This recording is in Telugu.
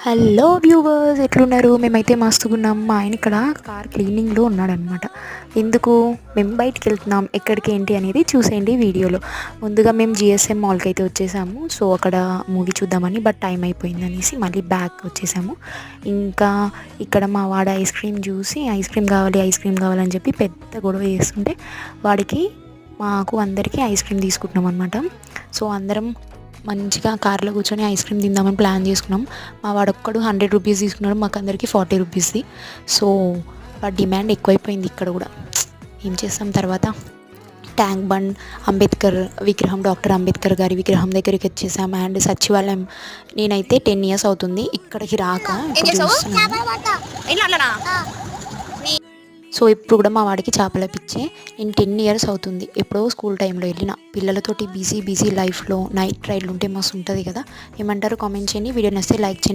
హలో వ్యూవర్స్, ఎట్లున్నారు? మేమైతే మస్తుగున్నాం. మా ఆయన ఇక్కడ కార్ క్లీనింగ్లో ఉన్నాడనమాట. ఎందుకు మేము బయటికి వెళ్తున్నాం, ఎక్కడికి ఏంటి అనేది చూసేయండి వీడియోలో. ముందుగా మేము జిఎస్ఎం మాల్కి అయితే వచ్చేసాము. సో అక్కడ మూవీ చూద్దామని, బట్ టైం అయిపోయింది అనేసి మళ్ళీ బ్యాక్ వచ్చేసాము. ఇంకా ఇక్కడ మా వాడు ఐస్ క్రీమ్ చూసి ఐస్ క్రీమ్ కావాలని చెప్పి పెద్ద గొడవ చేస్తుంటే వాడికి మాకు అందరికీ ఐస్ క్రీమ్ తీసుకుంటున్నాం అనమాట. సో అందరం మంచిగా కార్లో కూర్చొని ఐస్ క్రీమ్ తిందామని ప్లాన్ చేసుకున్నాం. మా వాడొక్కడు 100 రూపీస్ తీసుకున్నాడు, మాకు అందరికీ 40 రూపీస్ది. సో వాడి డిమాండ్ ఎక్కువైపోయింది ఇక్కడ కూడా. ఏం చేస్తాం, తర్వాత ట్యాంక్ బండ్ అంబేద్కర్ విగ్రహం, డాక్టర్ అంబేద్కర్ గారి విగ్రహం దగ్గరికి వచ్చేసాం. అండ్ సచివాలయం నేనైతే 10 years అవుతుంది ఇక్కడికి రాక. ఇప్పుడు చూస్తున్నాను. సో ఇప్పుడు కూడా మా వాడికి చేపల పిచ్చే. నేను 10 years అవుతుంది, ఎప్పుడో స్కూల్ టైంలో వెళ్ళిన. పిల్లలతోటి బిజీ లైఫ్లో నైట్ రైడ్లు ఉంటే మస్తు ఉంటుంది కదా. ఏమంటారు? కామెంట్ చేయండి. వీడియో నచ్చితే లైక్ చేయండి.